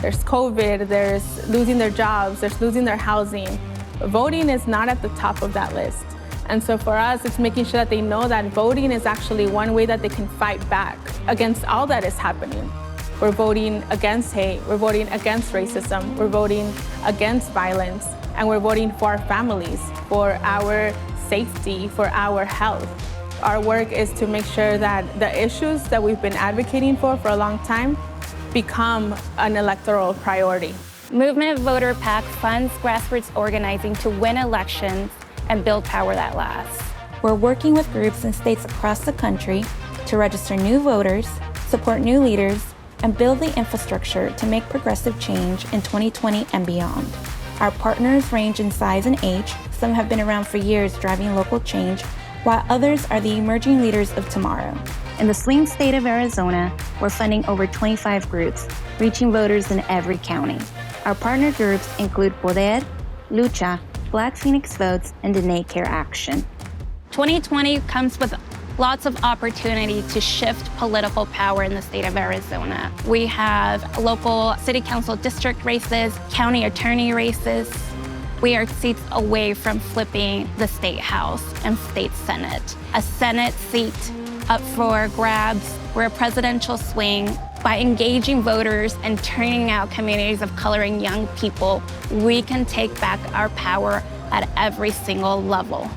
There's COVID, there's losing their jobs, there's losing their housing. Voting is not at the top of that list. And so for us, it's making sure that they know that voting is actually one way that they can fight back against all that is happening. We're voting against hate, we're voting against racism, we're voting against violence, and we're voting for our families, for our safety, for our health. Our work is to make sure that the issues that we've been advocating for a long time become an electoral priority. Movement Voter PAC funds grassroots organizing to win elections and build power that lasts. We're working with groups in states across the country to register new voters, support new leaders, and build the infrastructure to make progressive change in 2020 and beyond. Our partners range in size and age. Some have been around for years driving local change, while others are the emerging leaders of tomorrow. In the swing state of Arizona, we're funding over 25 groups, reaching voters in every county. Our partner groups include Poder, Lucha, Black Phoenix Votes, and Dene Care Action. 2020 comes with lots of opportunity to shift political power in the state of Arizona. We have local city council district races, county attorney races. We are seats away from flipping the state house and state senate. A senate seat up for grabs. We're a presidential swing. By engaging voters and turning out communities of color and young people, we can take back our power at every single level.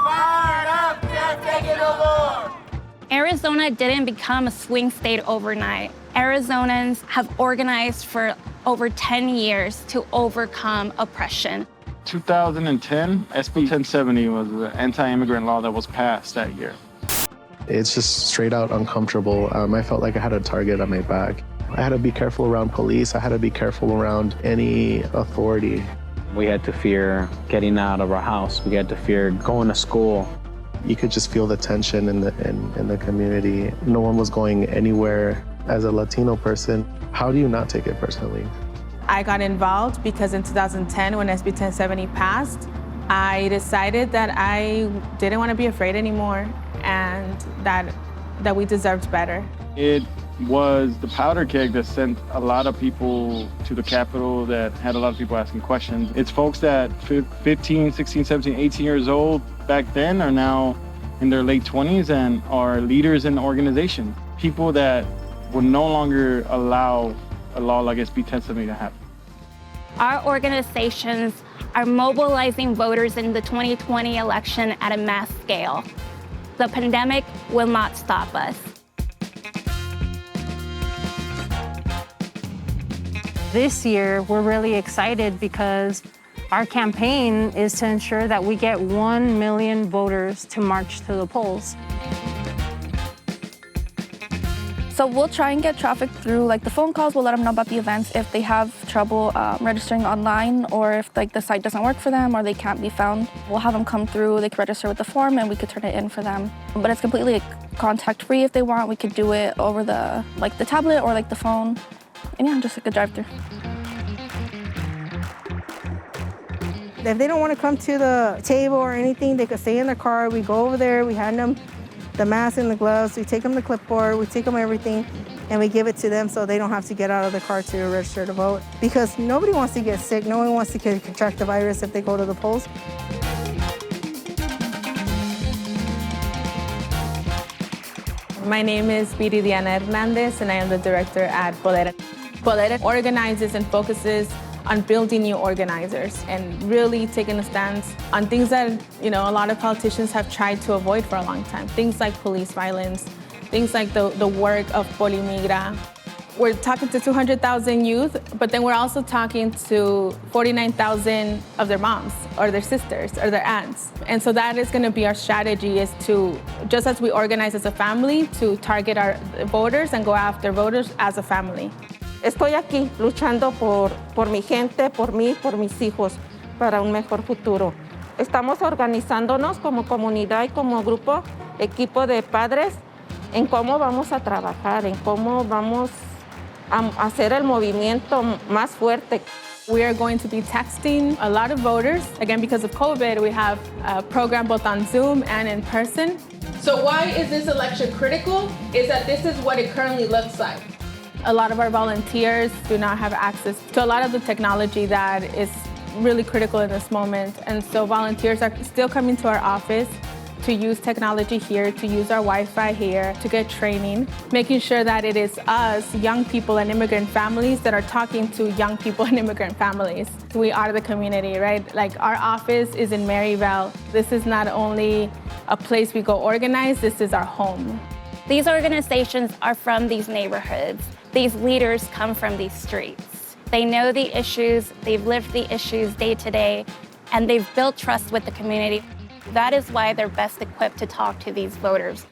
Fired up, can't take it no more. Arizona didn't become a swing state overnight. Arizonans have organized for over 10 years to overcome oppression. 2010, SB 1070 was the anti-immigrant law that was passed that year. It's just straight out uncomfortable. I felt like I had a target on my back. I had to be careful around police. I had to be careful around any authority. We had to fear getting out of our house. We had to fear going to school. You could just feel the tension in the community. No one was going anywhere. As a Latino person, how do you not take it personally? I got involved because in 2010, when SB 1070 passed, I decided that I didn't want to be afraid anymore and that we deserved better. It was the powder keg that sent a lot of people to the Capitol, that had a lot of people asking questions. It's folks that 15, 16, 17, 18 years old back then are now in their late 20s and are leaders in organizations. People that would no longer allow a law like SB 1070 to happen. Our organizations are mobilizing voters in the 2020 election at a mass scale. The pandemic will not stop us. This year, we're really excited because our campaign is to ensure that we get 1 million voters to march to the polls. So we'll try and get traffic through the phone calls. We'll let them know about the events if they have trouble registering online, or if the site doesn't work for them or they can't be found. We'll have them come through, they can register with the form and we could turn it in for them. But it's completely contact free if they want. We could do it over the tablet or the phone. And yeah, just a drive-through. If they don't want to come to the table or anything, they could stay in their car. We go over there, we hand them the mask and the gloves, we take them the clipboard, we take them everything, and we give it to them so they don't have to get out of the car to register to vote. Because nobody wants to get sick, no one wants to contract the virus if they go to the polls. My name is Viri Diana Hernandez, and I am the director at Poder. Poder organizes and focuses on building new organizers and really taking a stance on things that a lot of politicians have tried to avoid for a long time. Things like police violence, things like the work of Polimigra. We're talking to 200,000 youth, but then we're also talking to 49,000 of their moms or their sisters or their aunts. And so that is going to be our strategy, is to, just as we organize as a family, to target our voters and go after voters as a family. Estoy aquí luchando por mi gente, por mí, por mis hijos, para un mejor futuro. Estamos organizándonos como comunidad y como grupo, equipo de padres, en cómo vamos a trabajar, en cómo vamos a hacer el movimiento más fuerte. We are going to be texting a lot of voters. Again, because of COVID, we have a program both on Zoom and in person. So why is this election critical? Is that this is what it currently looks like. A lot of our volunteers do not have access to a lot of the technology that is really critical in this moment. And so volunteers are still coming to our office to use technology here, to use our Wi-Fi here, to get training, making sure that it is us, young people and immigrant families, that are talking to young people and immigrant families. We are the community, right? Like, our office is in Maryvale. This is not only a place we go organize, this is our home. These organizations are from these neighborhoods. These leaders come from these streets. They know the issues, they've lived the issues day to day, and they've built trust with the community. That is why they're best equipped to talk to these voters.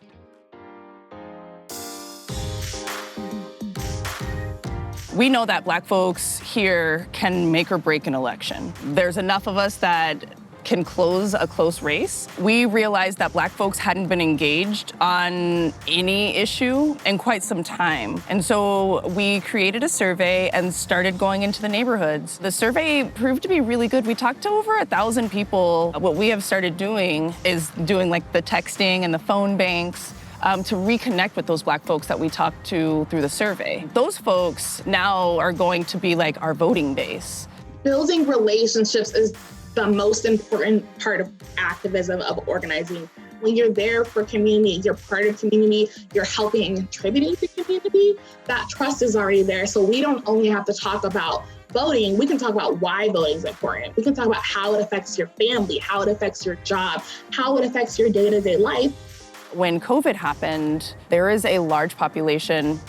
We know that Black folks here can make or break an election. There's enough of us that can close a close race. We realized that Black folks hadn't been engaged on any issue in quite some time. And so we created a survey and started going into the neighborhoods. The survey proved to be really good. We talked to over 1,000 people. What we have started doing is doing like the texting and the phone banks to reconnect with those Black folks that we talked to through the survey. Those folks now are going to be like our voting base. Building relationships is the most important part of activism, of organizing. When you're there for community, you're part of community, you're helping and contributing to community, that trust is already there. So we don't only have to talk about voting, we can talk about why voting is important. We can talk about how it affects your family, how it affects your job, how it affects your day-to-day life. When COVID happened, there is a large population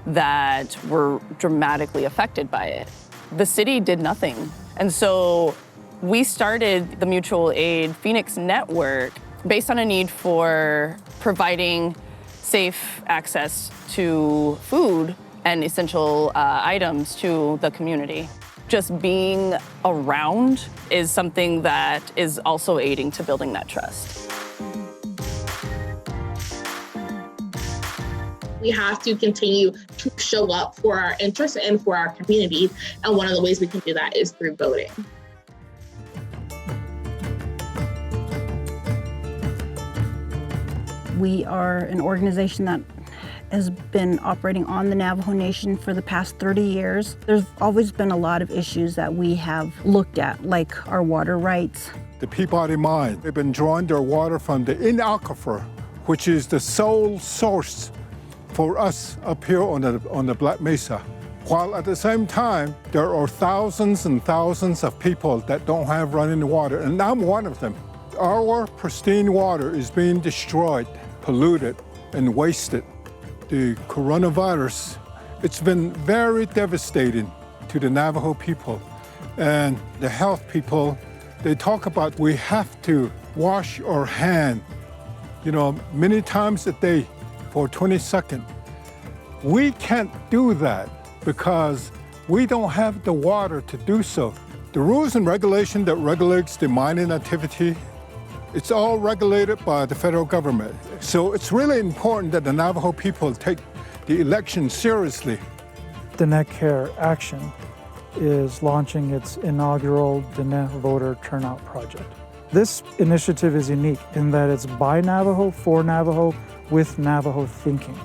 that were dramatically affected by it. The city did nothing. And so we started the mutual aid Phoenix Network based on a need for providing safe access to food and essential items to the community. Just being around is something that is also aiding to building that trust. We have to continue to show up for our interests and for our community. And one of the ways we can do that is through voting. We are an organization that has been operating on the Navajo Nation for the past 30 years. There's always been a lot of issues that we have looked at, like our water rights. The Peabody Mine, they've been drawing their water from the aquifer, which is the sole source for us up here on the Black Mesa. While at the same time, there are thousands and thousands of people that don't have running water, and I'm one of them. Our pristine water is being destroyed, polluted, and wasted. The coronavirus, it's been very devastating to the Navajo people and the health people. They talk about we have to wash our hands, many times a day for 20 seconds. We can't do that because we don't have the water to do so. The rules and regulation that regulates the mining activity, it's all regulated by the federal government. So it's really important that the Navajo people take the election seriously. Diné Care Action is launching its inaugural Diné Voter Turnout Project. This initiative is unique in that it's by Navajo, for Navajo, with Navajo thinking.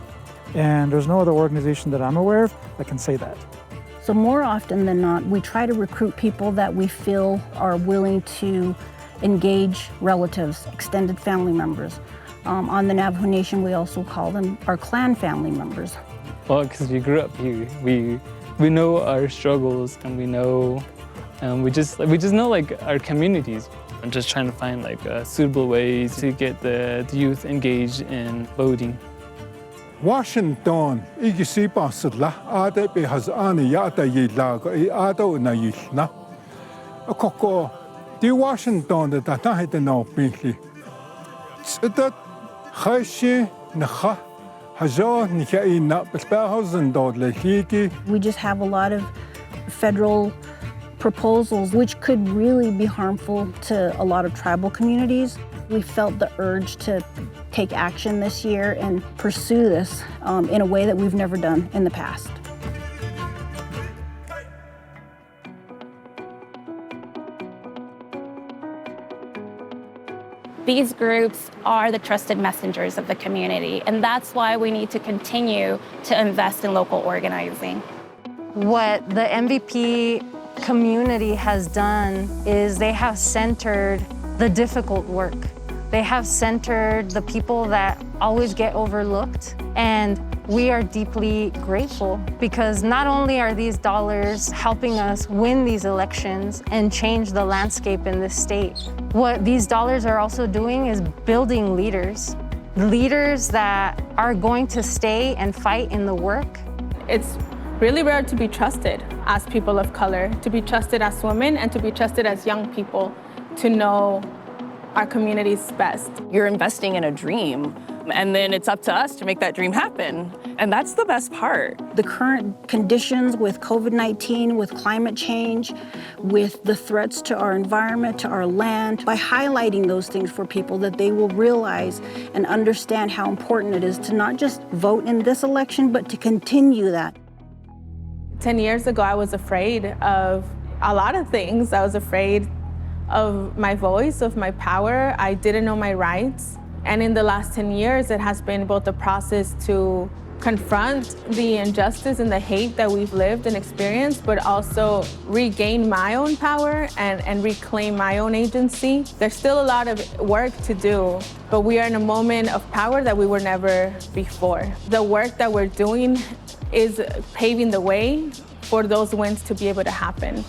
And there's no other organization that I'm aware of that can say that. So more often than not, we try to recruit people that we feel are willing to engage relatives, extended family members. On the Navajo Nation, we also call them our clan family members. Well, because we grew up here, we know our struggles, and we just know like our communities. I'm just trying to find like suitable ways to get the youth engaged in voting. Washington, igisipa ade behazani yada yilago ado na yilna. Akoko di Washington da tahite no pinli. That hashi naha hajo nikai na bespahosen dod lehiki. We just have a lot of federal proposals which could really be harmful to a lot of tribal communities. We felt the urge to take action this year and pursue this in a way that we've never done in the past. These groups are the trusted messengers of the community, and that's why we need to continue to invest in local organizing. What the MVP community has done is they have centered the difficult work. They have centered the people that always get overlooked, and we are deeply grateful because not only are these dollars helping us win these elections and change the landscape in this state, what these dollars are also doing is building leaders that are going to stay and fight in the work. It's really rare to be trusted as people of color, to be trusted as women, and to be trusted as young people, to know our community's best. You're investing in a dream, and then it's up to us to make that dream happen. And that's the best part. The current conditions with COVID-19, with climate change, with the threats to our environment, to our land, by highlighting those things for people, that they will realize and understand how important it is to not just vote in this election, but to continue that. 10 years ago, I was afraid of a lot of things. I was afraid of my voice, of my power. I didn't know my rights. And in the last 10 years, it has been both a process to confront the injustice and the hate that we've lived and experienced, but also regain my own power and reclaim my own agency. There's still a lot of work to do, but we are in a moment of power that we were never before. The work that we're doing is paving the way for those wins to be able to happen.